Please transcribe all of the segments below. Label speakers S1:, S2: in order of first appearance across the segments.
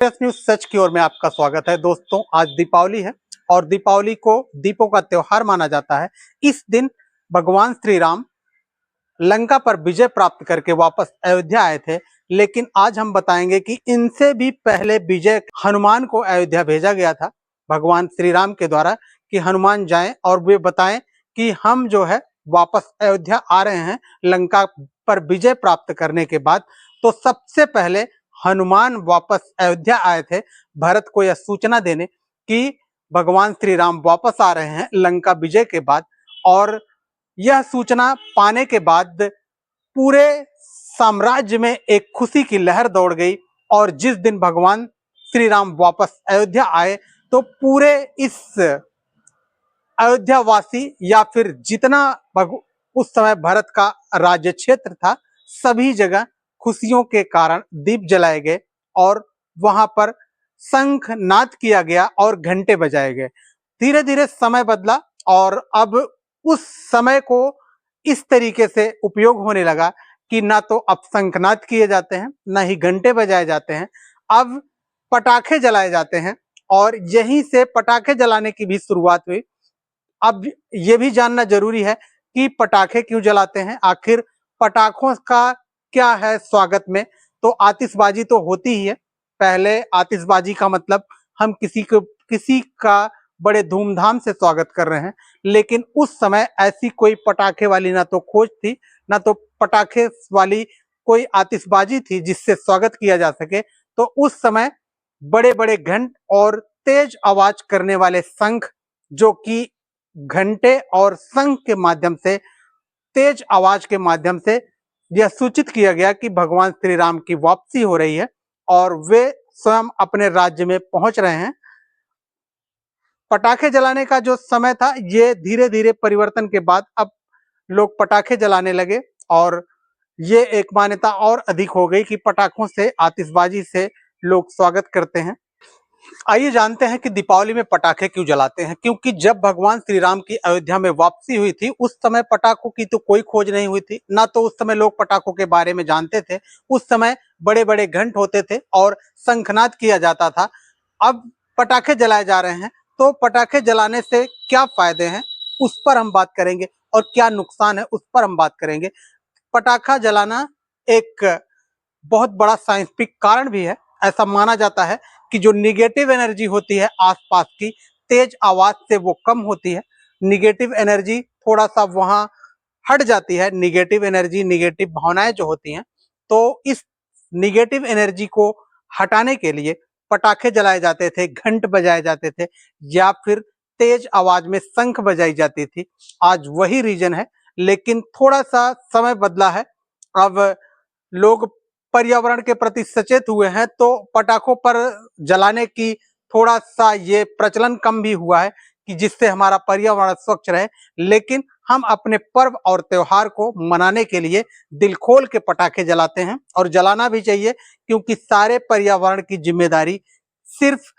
S1: News सच की ओर में आपका स्वागत है। दोस्तों, आज दीपावली है और दीपावली को दीपों का त्योहार माना जाता है। इस दिन भगवान श्री राम लंका पर विजय प्राप्त करके वापस अयोध्या आए थे। लेकिन आज हम बताएंगे कि इनसे भी पहले विजय हनुमान को अयोध्या भेजा गया था भगवान श्री राम के द्वारा कि हनुमान जाएं और वे बताएं कि हम जो है वापस अयोध्या आ रहे हैं लंका पर विजय प्राप्त करने के बाद। तो सबसे पहले हनुमान वापस अयोध्या आए थे भरत को यह सूचना देने कि भगवान श्री राम वापस आ रहे हैं लंका विजय के बाद। और यह सूचना पाने के बाद पूरे साम्राज्य में एक खुशी की लहर दौड़ गई। और जिस दिन भगवान श्री राम वापस अयोध्या आए तो पूरे इस अयोध्यावासी या फिर जितना उस समय भरत का राज्य क्षेत्र था, सभी जगह खुशियों के कारण दीप जलाए गए और वहां पर शंख नाद किया गया और घंटे बजाए गए। धीरे धीरे समय बदला और अब उस समय को इस तरीके से उपयोग होने लगा कि ना तो अब शंखनाद किए जाते हैं, ना ही घंटे बजाए जाते हैं, अब पटाखे जलाए जाते हैं। और यहीं से पटाखे जलाने की भी शुरुआत हुई। अब ये भी जानना जरूरी है कि पटाखे क्यों जलाते हैं, आखिर पटाखों का क्या है स्वागत में। तो आतिशबाजी तो होती ही है। पहले आतिशबाजी का मतलब हम किसी का बड़े धूमधाम से स्वागत कर रहे हैं, लेकिन उस समय ऐसी कोई पटाखे वाली ना तो खोज थी, ना तो पटाखे वाली कोई आतिशबाजी थी जिससे स्वागत किया जा सके। तो उस समय बड़े बड़े घंट और तेज आवाज करने वाले शंख, जो कि घंटे और शंख के माध्यम से, तेज आवाज के माध्यम से यह सूचित किया गया कि भगवान श्री राम की वापसी हो रही है और वे स्वयं अपने राज्य में पहुंच रहे हैं। पटाखे जलाने का जो समय था, ये धीरे धीरे परिवर्तन के बाद अब लोग पटाखे जलाने लगे और ये एक मान्यता और अधिक हो गई कि पटाखों से, आतिशबाजी से लोग स्वागत करते हैं। आइए जानते हैं कि दीपावली में पटाखे क्यों जलाते हैं। क्योंकि जब भगवान श्री राम की अयोध्या में वापसी हुई थी, उस समय पटाखों की तो कोई खोज नहीं हुई थी, ना तो उस समय लोग पटाखों के बारे में जानते थे। उस समय बड़े बड़े घंट होते थे और शंखनाद किया जाता था। अब पटाखे जलाए जा रहे हैं, तो पटाखे जलाने से क्या फायदे हैं उस पर हम बात करेंगे और क्या नुकसान है उस पर हम बात करेंगे। पटाखा जलाना एक बहुत बड़ा साइंटिफिक कारण भी है। ऐसा माना जाता है कि जो निगेटिव एनर्जी होती है आसपास की, तेज आवाज से वो कम होती है। निगेटिव एनर्जी थोड़ा सा वहां हट जाती है, निगेटिव एनर्जी, निगेटिव भावनाएं जो होती हैं। तो इस निगेटिव एनर्जी को हटाने के लिए पटाखे जलाए जाते थे, घंट बजाए जाते थे या फिर तेज आवाज में शंख बजाई जाती थी। आज वही रीजन है, लेकिन थोड़ा सा समय बदला है। अब लोग पर्यावरण के प्रति सचेत हुए हैं, तो पटाखों पर जलाने की थोड़ा सा ये प्रचलन कम भी हुआ है कि जिससे हमारा पर्यावरण स्वच्छ रहे। लेकिन हम अपने पर्व और त्योहार को मनाने के लिए दिल खोल के पटाखे जलाते हैं और जलाना भी चाहिए, क्योंकि सारे पर्यावरण की जिम्मेदारी सिर्फ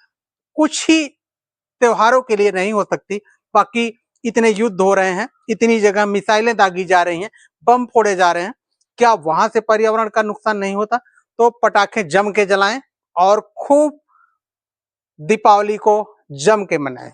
S1: कुछ ही त्योहारों के लिए नहीं हो सकती। बाकी इतने युद्ध हो रहे हैं, इतनी जगह मिसाइलें दागी जा रही हैं, बम फोड़े जा रहे हैं, क्या वहां से पर्यावरण का नुकसान नहीं होता? तो पटाखे जम के जलाएं और खूब दीपावली को जम के मनाएं।